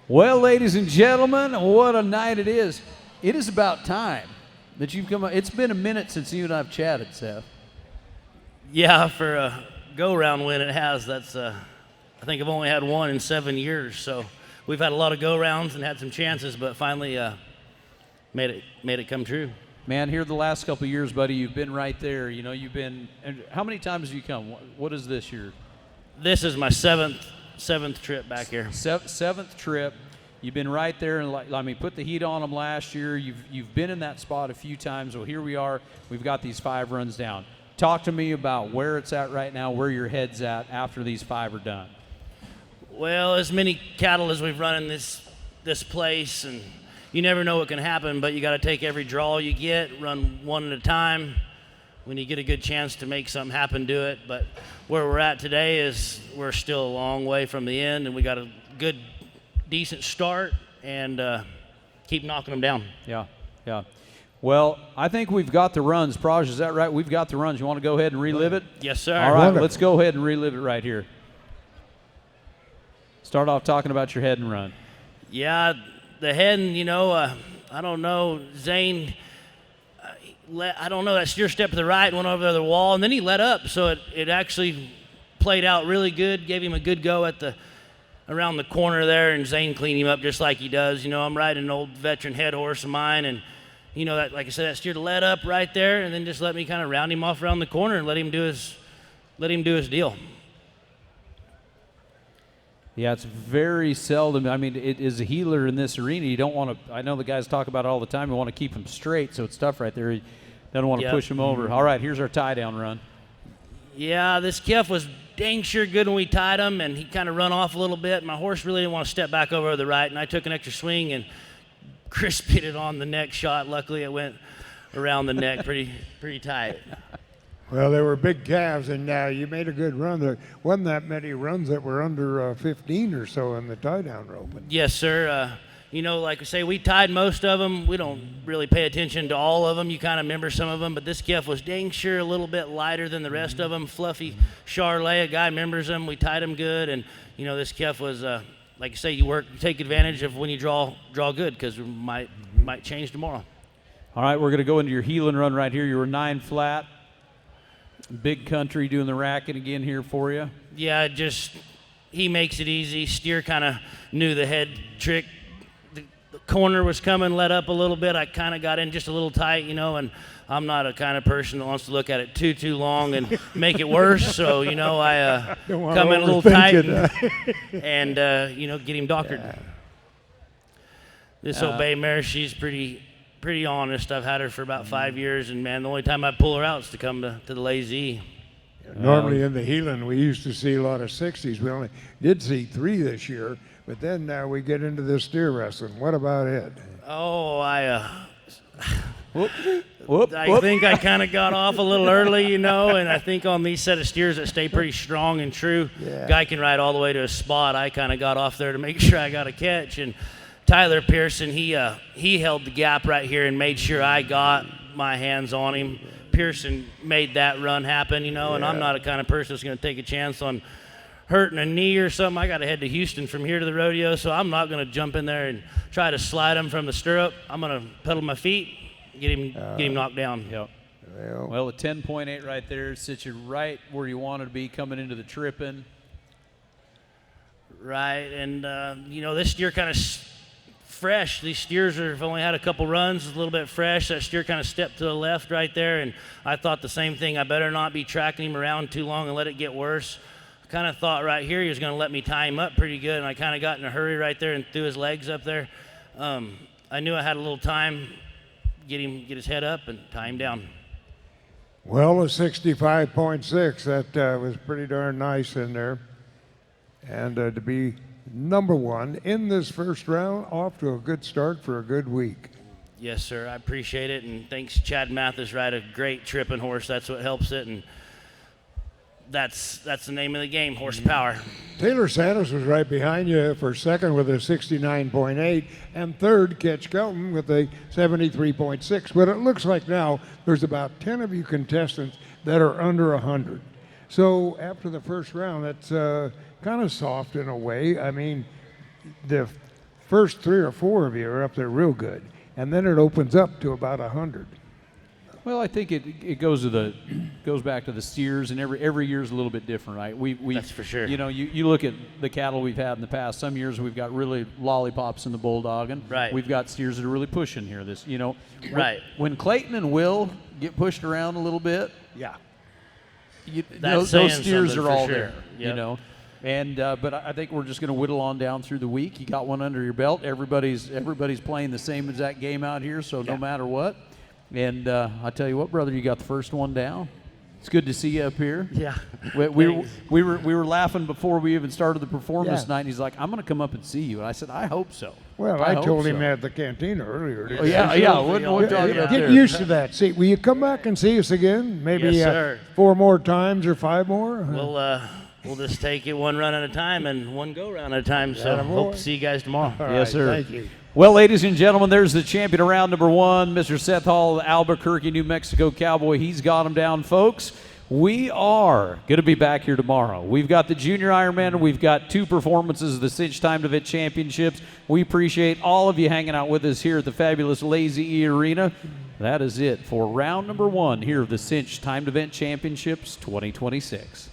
Well, ladies and gentlemen, what a night it is. It is about time that you've come up. It's been a minute since you and I have chatted, Seth. Yeah, for a go-round win, it has. I think I've only had one in 7 years, so we've had a lot of go-rounds and had some chances, but finally made it come true. Man, here the last couple of years, buddy, you've been right there. You know, you've been. And how many times have you come? What is this year? This is my seventh trip back here. Seventh trip. You've been right there, and put the heat on them last year. You've been in that spot a few times. Well, here we are. We've got these 5 runs down. Talk to me about where it's at right now, where your head's at after these 5 are done. Well, as many cattle as we've run in this place, and you never know what can happen, but you got to take every draw you get, run one at a time. When you get a good chance to make something happen, do it. But where we're at today is we're still a long way from the end, and we got a good, decent start, and keep knocking them down. Yeah. Well, I think we've got the runs. Praj, is that right? We've got the runs. You want to go ahead and relive it? Yes, sir. All right, let's go ahead and relive it right here. Start off talking about your head and run. Yeah, the head, and I don't know, Zane, I don't know, that steer step to the right, went over the wall, and then he let up, so it actually played out really good, gave him a good go around the corner there, and Zane cleaned him up just like he does. I'm riding an old veteran head horse of mine, and that, like I said, that steer let up right there, and then just let me kind of round him off around the corner and let him do his deal. Yeah, it's very seldom. I mean, it is a healer in this arena. You don't want to. I know the guys talk about it all the time. You want to keep him straight, so it's tough right there. You don't want to push him over. All right, here's our tie down run. Yeah, this Kef was dang sure good when we tied him, and he kind of run off a little bit. My horse really didn't want to step back over to the right, and I took an extra swing and crisped it on the neck shot. Luckily, it went around the neck pretty tight. Well, they were big calves, and you made a good run. There wasn't that many runs that were under 15 or so in the tie-down rope. Yes, sir. Like I say, we tied most of them. We don't really pay attention to all of them. You kind of remember some of them, but this Kef was dang sure a little bit lighter than the rest of them. Fluffy Charlet, a guy remembers him. We tied him good, and this Kef was, like you say, you take advantage of when you draw good, because we might change tomorrow. All right, we're going to go into your heel and run right here. You were 9 flat. Big Country doing the racket again here for you. Yeah, he makes it easy. Steer kind of knew the head trick. The corner was coming, let up a little bit. I kind of got in just a little tight, and I'm not a kind of person that wants to look at it too long and make it worse. So, I come in a little tight and get him doctored. Yeah. This old bay mare, she's pretty honest. I've had her for about 5 years, and man, the only time I pull her out is to come to the lazy. Normally in the heeling, we used to see a lot of 60s. We only did see 3 this year, but then we get into this steer wrestling. What about it? Oh, I think I kind of got off a little early, and I think on these set of steers that stay pretty strong and true, guy can ride all the way to a spot. I kind of got off there to make sure I got a catch, and Tyler Pearson, he held the gap right here and made sure I got my hands on him. Pearson made that run happen, and I'm not a kind of person that's going to take a chance on hurting a knee or something. I got to head to Houston from here to the rodeo, so I'm not going to jump in there and try to slide him from the stirrup. I'm going to pedal my feet, get him knocked down. Yep. Well, a 10.8 right there sits you right where you wanted to be coming into the tripping. Right, and this steer kind of fresh. These steers have only had a couple runs, a little bit fresh. That steer kind of stepped to the left right there, and I thought the same thing. I better not be tracking him around too long and let it get worse. I kind of thought right here he was going to let me tie him up pretty good, and I kind of got in a hurry right there and threw his legs up there. I knew I had a little time, get his head up and tie him down. Well, a 65.6, that was pretty darn nice in there. And to be number 1 in this first round, off to a good start for a good week. Yes, sir. I appreciate it, and thanks, Chad Mathis. Ride a great tripping horse. That's what helps it, and that's the name of the game, horsepower. Taylor Santos was right behind you for second with a 69.8, and third, Ketch Kelton with a 73.6. But it looks like now there's about 10 of you contestants that are under 100. So after the first round, that's kind of soft in a way. I mean, the first 3 or 4 of you are up there real good, and then it opens up to about 100. Well, I think it goes back to the steers, and every year is a little bit different, right? We That's for sure. You know, you look at the cattle we've had in the past. Some years we've got really lollipops in the bulldog, and Right. we've got steers that are really pushing here. Right. When Clayton and Will get pushed around a little bit, Yeah. That's those saying steers something are for all sure. there. You Yep. know. And but I think we're just going to whittle on down through the week. You got one under your belt. Everybody's playing the same exact game out here, so no matter what. And I tell you what, brother, you got the first one down. It's good to see you up here. Yeah. We Thanks. were laughing before we even started the performance Yeah. night. And he's like, "I'm going to come up and see you." And I said, "I hope so." Well, I hope told him so. at the cantina earlier. Oh, yeah. We'll talk Get about that. used to that. See, will you come back and see us again? Maybe Yes, sir. 4 more times or 5 more? We'll just take it one run at a time and one go round at a time. So Attaboy. hope to see you guys tomorrow. All Yes, right, sir. Thank you. Well, ladies and gentlemen, there's the champion of round number 1, Mr. Seth Hall, Albuquerque, New Mexico Cowboy. He's got him down, folks. We are going to be back here tomorrow. We've got the Junior Ironman, and we've got 2 performances of the Cinch Time to Event Championships. We appreciate all of you hanging out with us here at the fabulous Lazy E Arena. That is it for round number 1 here of the Cinch Time to Event Championships 2026.